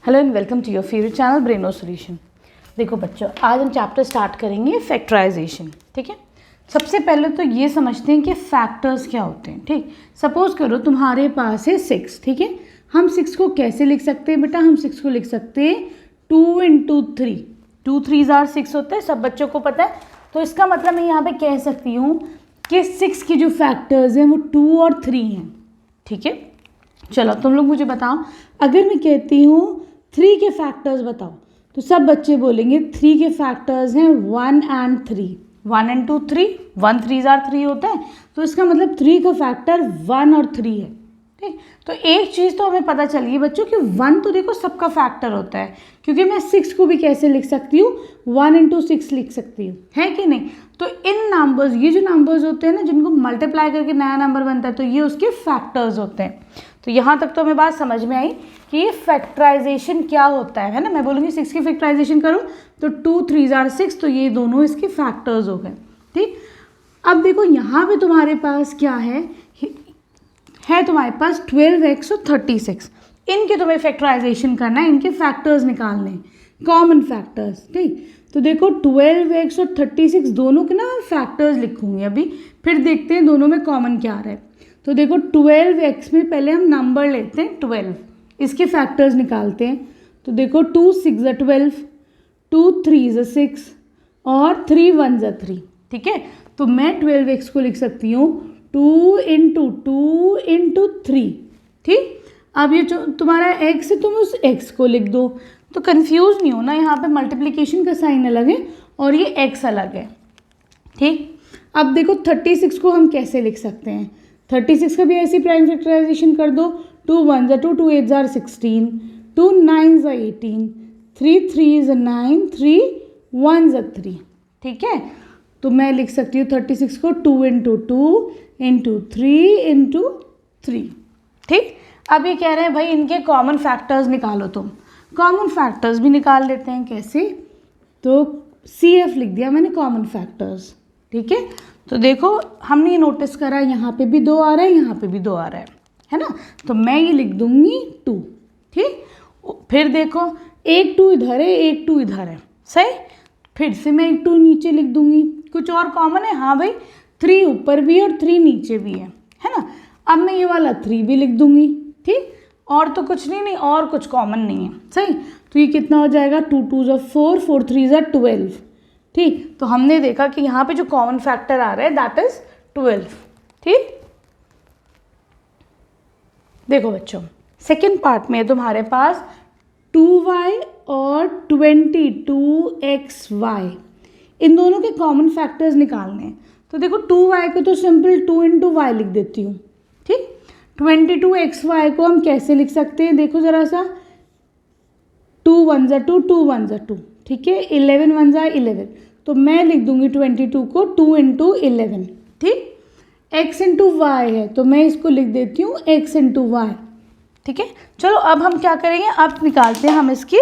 Hello and welcome to your favourite channel Braino solution. देखो बच्चों, आज हम चैप्टर स्टार्ट करेंगे फैक्टराइजेशन। ठीक है, सबसे पहले तो ये समझते हैं कि फैक्टर्स क्या होते हैं। ठीक, सपोज करो तुम्हारे पास है 6। ठीक है, हम 6 को कैसे लिख सकते हैं बेटा? हम 6 को लिख सकते हैं 2 × 3। 2 3s are 6 होता है, सब बच्चों को पता है। तो इसका मतलब मैं यहाँ पे कह सकती हूँ कि 6 की जो फैक्टर्स हैं वो 2 और 3 हैं। ठीक है, चलो तुम लोग मुझे बताओ, अगर मैं कहती हूँ 3 के फैक्टर्स बताओ, तो सब बच्चे बोलेंगे 3 के फैक्टर्स हैं 1 and 3। 1 and 2 3, 1 3s are 3 होता है, तो इसका मतलब 3 का फैक्टर 1 और 3 है। ठीक, तो एक चीज़ तो हमें पता चली बच्चों कि 1 तो देखो सबका फैक्टर होता है, क्योंकि मैं 6 को भी कैसे लिख सकती हूँ? 1 × 6 लिख सकती हूँ, है कि नहीं? तो इन नंबर्स, ये जो नंबर्स होते हैं ना, जिनको मल्टीप्लाई करके नया नंबर बनता है, तो ये उसके फैक्टर्स होते हैं। तो यहाँ तक तो हमें बात समझ में आई कि ये फैक्टराइजेशन क्या होता है ना। मैं बोलूँगी 6 की फैक्टराइजेशन करो तो 2 3s are 6, तो ये दोनों इसके फैक्टर्स हो गए। ठीक, अब देखो यहाँ पे तुम्हारे पास क्या है तुम्हारे पास 12x और 36। इनके तुम्हें फैक्टराइजेशन करना है, इनके फैक्टर्स निकालने हैं, कॉमन फैक्टर्स। ठीक, तो देखो 12x और 36 दोनों के ना मैं फैक्टर्स लिखूंगी अभी, फिर देखते हैं दोनों में कॉमन क्या आ रहा है। तो देखो 12x में पहले हम नंबर लेते हैं 12, इसके फैक्टर्स निकालते हैं। तो देखो 2 6 are 12, 2 3 are 6 और 3 1 are 3। ठीक है, तो मैं 12x को लिख सकती हूँ 2 × 2 × 3। ठीक, अब ये जो तुम्हारा x है तुम उस x को लिख दो, तो कंफ्यूज नहीं होना, यहाँ पे मल्टीप्लिकेशन का साइन अलग है और ये x अलग है। ठीक, अब देखो 36 को हम कैसे लिख सकते हैं? 36 का भी ऐसी प्राइम फैक्टराइजेशन कर दो। 2 1s are 2, 2 8s are 16, 2 9s are 18, 3 3s are 9, 3 1s are 3। ठीक है, तो मैं लिख सकती हूँ 36 को 2 × 2 × 3 × 3। ठीक, अब ये कह रहे हैं भाई इनके कॉमन फैक्टर्स निकालो। तुम कॉमन फैक्टर्स भी निकाल लेते हैं, कैसे? तो CF लिख दिया मैंने कॉमन फैक्टर्स। ठीक है, तो देखो हमने ये नोटिस करा, यहाँ पे भी 2 आ रहा है, यहाँ पे भी 2 आ रहा है ना, तो मैं ये लिख दूंगी 2। ठीक, फिर देखो एक 2 इधर है, एक 2 इधर है, सही, फिर से मैं एक 2 नीचे लिख दूंगी। कुछ और कॉमन है? हाँ भाई, 3 ऊपर भी है और 3 नीचे भी है ना। अब मैं ये वाला 3 भी लिख दूंगी। ठीक, और तो कुछ नहीं, और कुछ कॉमन नहीं है, सही। तो ये कितना हो जाएगा? 2 2s are 4, 4 3s are 12। ठीक, तो हमने देखा कि यहाँ पे जो कॉमन फैक्टर आ रहा है दैट इज 12। ठीक, देखो बच्चों, सेकेंड पार्ट में तुम्हारे पास 2y और 22xy, इन दोनों के कॉमन फैक्टर्स निकालने हैं। तो देखो 2y को तो सिंपल 2 × y लिख देती हूँ। ठीक, 22xy को हम कैसे लिख सकते हैं? देखो ज़रा सा, 2 1s are 2, 2 1s are 2। ठीक है, 11 1s are 11, तो मैं लिख दूंगी 22 को 2 × 11। ठीक, x × y है, तो मैं इसको लिख देती हूँ x × y। ठीक है, चलो अब हम क्या करेंगे, अब निकालते हैं हम इसके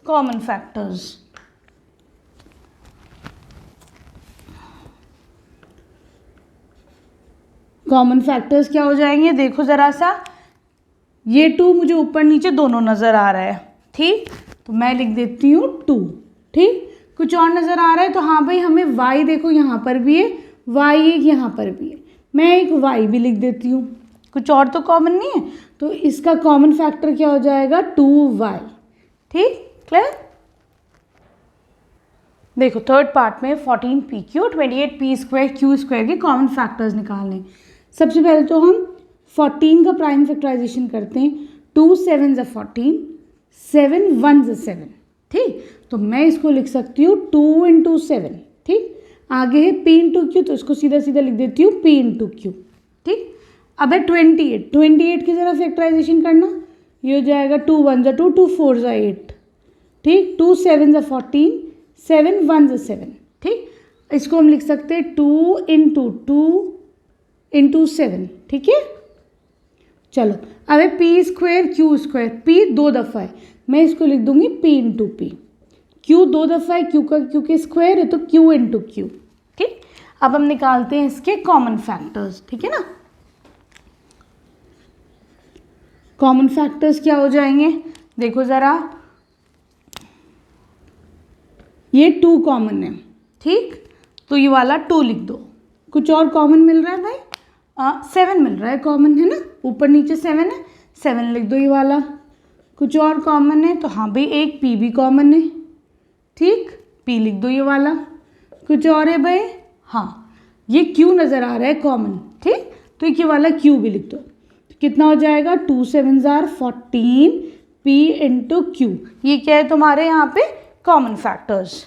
कॉमन फैक्टर्स। कॉमन फैक्टर्स क्या हो जाएंगे? देखो ज़रा सा, ये 2 मुझे ऊपर नीचे दोनों नज़र आ रहा है। ठीक, तो मैं लिख देती हूँ 2। ठीक, कुछ और नज़र आ रहा है? तो हाँ भाई, हमें y देखो यहाँ पर भी है, y एक यहाँ पर भी है, मैं एक y भी लिख देती हूँ। कुछ और तो कॉमन नहीं है, तो इसका कॉमन फैक्टर क्या हो जाएगा? 2y। ठीक, क्लियर? देखो थर्ड पार्ट में 14pq 28p² q² के कॉमन फैक्टर्स निकालने। सबसे पहले तो हम 14 का प्राइम फैक्टराइजेशन करते हैं। 2 7s are 14, 7 1s are 7। ठीक, तो मैं इसको लिख सकती हूँ 2 × 7। ठीक, आगे है p × q, तो इसको सीधा सीधा लिख देती हूँ p × q। ठीक, अब है 28 की ज़रा फैक्टराइजेशन करना। ये हो जाएगा 2 1s are 2, 2 4s are 8। ठीक, 2 7s are 14, 7 1s are 7। ठीक, इसको हम लिख सकते हैं 2 × 2 × 7। ठीक है, चलो अब है p² q²। p 2 दफ़ा है, मैं इसको लिख दूंगी p × p। q 2 दफ़ा है, q का क्योंकि स्क्वायर है तो q × q। ठीक, अब हम निकालते हैं इसके कॉमन फैक्टर्स। ठीक है ना, कॉमन फैक्टर्स क्या हो जाएंगे? देखो ज़रा, ये 2 कॉमन है, ठीक, तो ये वाला 2 लिख दो। कुछ और कॉमन मिल रहा है भाई? 7 मिल रहा है कॉमन, है ना, ऊपर नीचे 7 है, 7 लिख दो ये वाला। कुछ और कॉमन है तो हाँ भाई एक पी भी कॉमन है, ठीक, पी लिख दो ये वाला। कुछ और है भाई? हाँ, ये क्यू नज़र आ रहा है कॉमन, ठीक, तो ये वाला क्यू भी लिख दो। तो कितना हो जाएगा? 2 7 14 पी इंटू क्यू। ये क्या है तुम्हारे यहाँ पे? Common factors.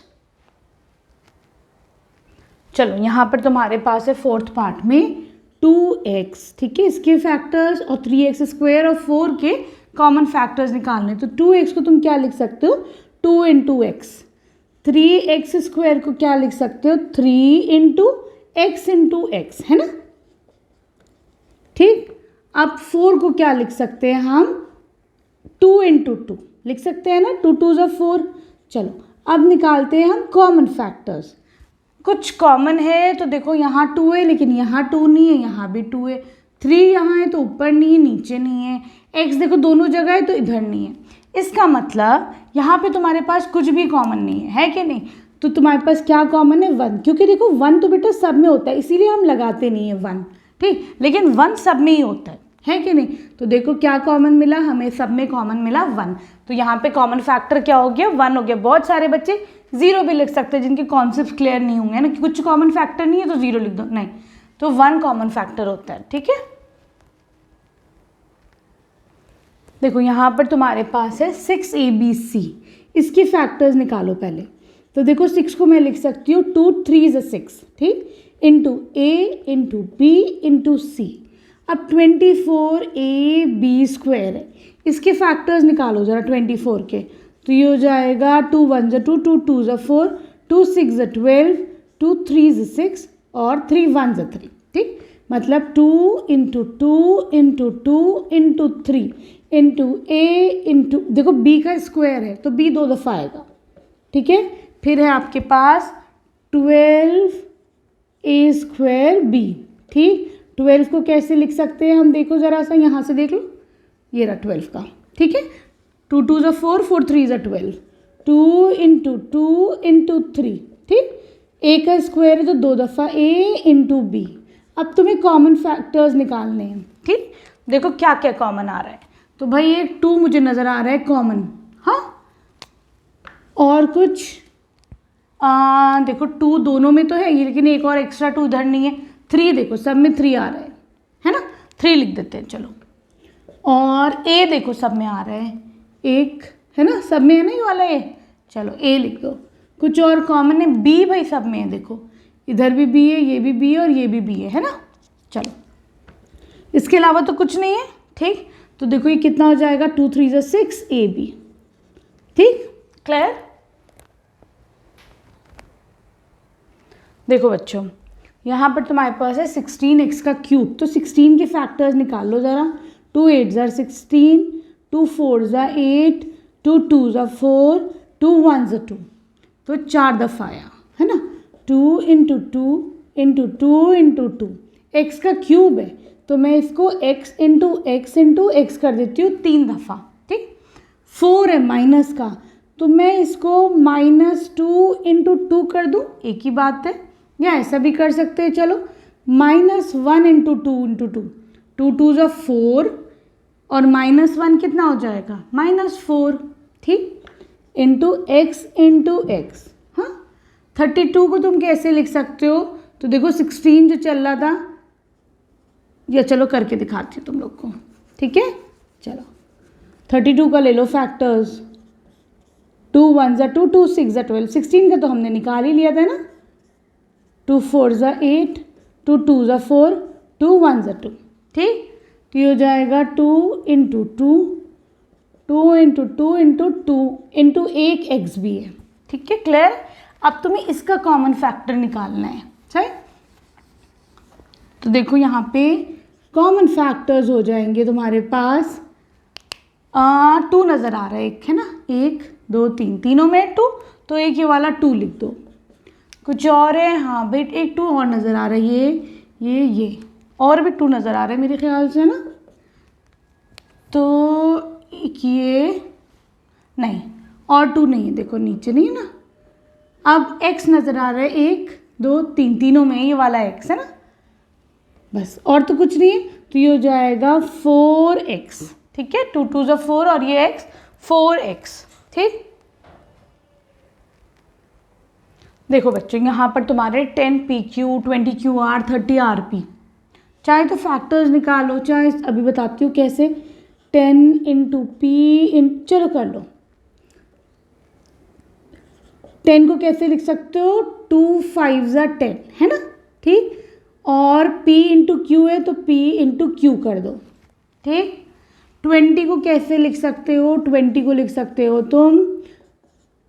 चलो यहाँ पर तुम्हारे पास है फोर्थ पार्ट में 2x, ठीक है, इसके फैक्टर्स और 3x स्क्वायर और 4 के कॉमन फैक्टर्स निकालने। तो 2x को तुम क्या लिख सकते हो? 2 इंटू एक्स। 3x स्क्वायर को क्या लिख सकते हो? 3 इंटू एक्स, है ना, ठीक। अब 4 को क्या लिख सकते हैं हम? 2 इंटू 2 लिख सकते हैं ना, 2 2 ज़ा 4। चलो अब निकालते हैं हम कॉमन फैक्टर्स। कुछ कॉमन है तो देखो यहाँ 2 है लेकिन यहाँ 2 नहीं है, यहाँ भी 2 है। 3 यहाँ है तो ऊपर नहीं है नीचे नहीं है। x देखो दोनों जगह है तो इधर नहीं है। इसका मतलब यहाँ पे तुम्हारे पास कुछ भी कॉमन नहीं है कि नहीं? तो तुम्हारे पास क्या कॉमन है? 1, क्योंकि देखो 1 तो बेटा सब में होता है इसीलिए हम लगाते नहीं है 1, ठीक, लेकिन 1 सब में ही होता है कि नहीं? तो देखो क्या कॉमन मिला हमें? सब में कॉमन मिला 1। तो यहाँ पे कॉमन फैक्टर क्या हो गया? 1 हो गया। बहुत सारे बच्चे 0 भी लिख सकते हैं जिनके कॉन्सेप्ट क्लियर नहीं होंगे ना, कि कुछ कॉमन फैक्टर नहीं है तो 0 लिख दो, नहीं, तो 1 कॉमन फैक्टर होता है, ठीक है। देखो यहाँ पर तुम्हारे पास है 6ABC, इसके फैक्टर्स निकालो पहले। तो देखो 6 को मैं लिख सकती हूँ 2 3 6, ठीक, into A into B into C। अब 24AB स्क्वायर है, इसके फैक्टर्स निकालो ज़रा 24 के। तो ये हो जाएगा 2 1 2 2 2 4 2 6 12 2 3 6 और 3 1 3, ठीक, मतलब 2 into 2 into 2 into 3 into A into, देखो B का स्क्वायर है तो B 2 दफ़ा आएगा, ठीक है। फिर है आपके पास 12A स्क्वायर B, ठीक। 12 को कैसे लिख सकते हैं हम? देखो ज़रा सा यहाँ से देख लो, ये रहा 12 का, ठीक है। 2 2 ज़ा 4 4 3 ज़ा 12, 2 इंटू 2 इंटू 3, ठीक। A का स्क्वायर है तो 2 दफ़ा A इंटू B। अब तुम्हें कॉमन फैक्टर्स निकालने हैं, ठीक। देखो क्या क्या कॉमन आ रहा है। तो भाई एक 2 मुझे नज़र आ रहा है कॉमन, हाँ, और कुछ देखो 2 दोनों में तो है ये, लेकिन एक और एक्स्ट्रा 2 इधर नहीं है। 3 देखो सब में 3 आ रहा है ना, 3 लिख देते हैं चलो। और A देखो सब में आ रहा है, एक है ना, सब में है ना ये वाला A, चलो A लिख दो। कुछ और कॉमन है? B भाई सब में है, देखो इधर भी B है, ये भी B है और ये भी B है ना, चलो इसके अलावा तो कुछ नहीं है, ठीक। तो देखो ये कितना हो जाएगा? 2 3 ज़ा 6 AB, ठीक, क्लियर। देखो बच्चों यहाँ पर तुम्हारे पास है 16x का क्यूब, तो 16 के फैक्टर्स निकाल लो ज़रा। 2 8 ज़ा 16, 2 4 ज़ा 8, 2 2 ज़ा 4, 2 1 ज़ा 2, तो 4 दफ़ा आया, है ना। 2 इंटू 2 इंटू 2 इंटू 2, एक्स का क्यूब है तो मैं इसको x इंटू एक्स कर देती हूँ 3 दफ़ा, ठीक। 4 है माइनस का तो मैं इसको -2 इंटू 2 कर दूँ, एक ही बात है, या ऐसा भी कर सकते हैं, चलो -1 इंटू 2 इंटू 2, 2 2 ज़ा 4 और -1 कितना हो जाएगा? -4, ठीक, इंटू एक्स, हाँ। 32 को तुम कैसे लिख सकते हो? तो देखो 16 जो चल रहा था, या चलो करके दिखाती हूँ तुम लोग को, ठीक है। चलो 32 का ले लो फैक्टर्स। 2 1 ज़ा 2, 2 6 ज़ा 12, 16 का तो हमने निकाल ही लिया था ना। 2 4 ज़ा 8, 2 2 ज़ा 4, 2 1 ज़ा 2, ठीक। तो ये हो जाएगा 2 इंटू 2, 2 इंटू 2 इंटू 2 इंटू एक एक्स भी है, ठीक है, क्लियर। अब तुम्हें इसका कॉमन फैक्टर निकालना है, सही। तो देखो यहाँ पे कॉमन फैक्टर्स हो जाएंगे तुम्हारे पास 2 नज़र आ रहा है, एक है ना, 1 2 3, तीनों में 2, तो एक ये वाला 2 लिख दो। कुछ और है? हाँ भाई एक 2 और नज़र आ रही है, ये और भी 2 नज़र आ रहा है मेरे ख्याल से ना, तो एक ये नहीं, और 2 नहीं है, देखो नीचे नहीं है ना, अब x नज़र आ रहा है 1 2 3, तीनों में ये वाला x है ना, बस और तो कुछ नहीं है, तो ये हो जाएगा 4x। ठीक है, 2 2 4 और ये x 4x। ठीक, देखो बच्चों यहाँ पर तुम्हारे 10PQ 20QR 30RP, चाहे तो फैक्टर्स निकालो, चाहे अभी बताती हूँ कैसे, 10 इंटू पी चलो कर लो, 10 को कैसे लिख सकते हो, 2 5 10 है ना। ठीक, और p इंटू क्यू है तो p इंटू क्यू कर दो। ठीक, 20 को कैसे लिख सकते हो, 20 को लिख सकते हो तुम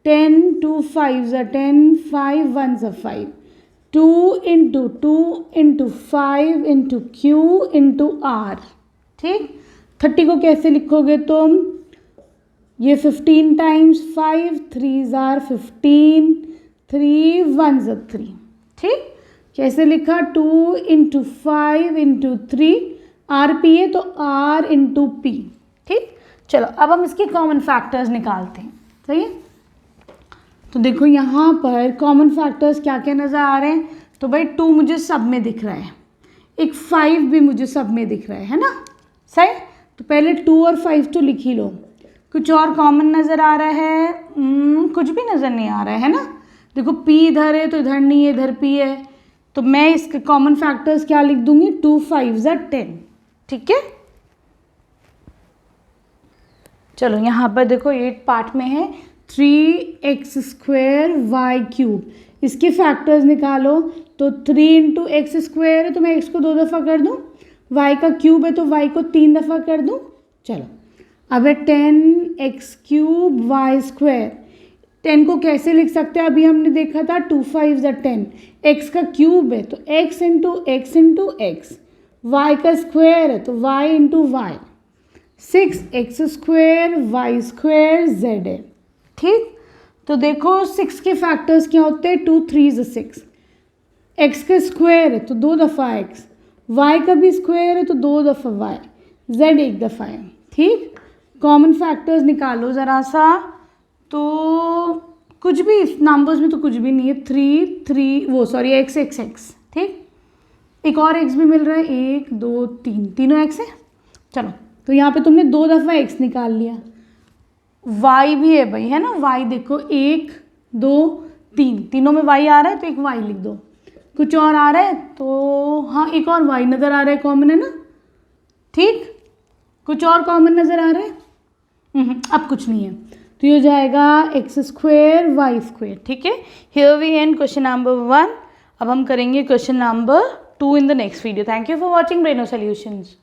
10 2 5 10 5 1 5, 2 into 5 into Q into R. ठीक, 30 को कैसे लिखोगे तुम, ये 15 टाइम्स 5 3 आर 15, 3 1 3। ठीक, कैसे लिखा, 2 इंटू 5 इंटू 3, आर पी है तो आर इंटू पी। ठीक, चलो अब हम इसके कॉमन फैक्टर्स निकालते हैं। सही है, तो देखो यहाँ पर कॉमन फैक्टर्स क्या क्या नज़र आ रहे हैं, तो भाई 2 मुझे सब में दिख रहा है, एक 5 भी मुझे सब में दिख रहा है ना। सही, तो पहले 2 और 5 तो लिख ही लो। कुछ और कॉमन नज़र आ रहा है, कुछ भी नज़र नहीं आ रहा है ना। देखो p इधर है तो इधर नहीं है, इधर p है, तो मैं इसके कॉमन फैक्टर्स क्या लिख दूंगी, 2 5 10। ठीक है, चलो यहाँ पर देखो 8 पार्ट में है, 3x² y³, इसके फैक्टर्स निकालो, तो 3 इंटू x² है तो मैं x को 2 दफ़ा कर दूँ, y का क्यूब है तो y को 3 दफ़ा कर दूँ। चलो अब है 10x³ y², 10 को कैसे लिख सकते हैं, अभी हमने देखा था 2 5 10, x का क्यूब है तो x इंटू x, y का स्क्वायर है तो y into y, 6x² y² z है। ठीक, तो देखो 6 के फैक्टर्स क्या होते हैं, 2 3 6, x का स्क्वायर है तो 2 दफ़ा x, y का भी स्क्वायर है तो 2 दफ़ा y, z एक दफ़ा है। ठीक, कॉमन फैक्टर्स निकालो ज़रा सा, तो कुछ भी नंबर्स में तो कुछ भी नहीं है, 3 3 वो सॉरी x x x। ठीक, एक और x भी मिल रहा है, 1 2 3, तीनों x है। चलो तो यहाँ पे तुमने 2 दफ़ा x निकाल लिया, y भी है भाई है ना, y देखो 1 2 3, तीनों में y आ रहा है तो एक y लिख दो। कुछ और आ रहा है तो हाँ एक और y नज़र आ रहा है, कॉमन है ना। ठीक, कुछ और कॉमन नज़र आ रहा है, अब कुछ नहीं है, तो ये हो जाएगा x² y²। ठीक है, here we end question number 1। अब हम करेंगे question number 2 in the next video. Thank you for watching Braino solutions.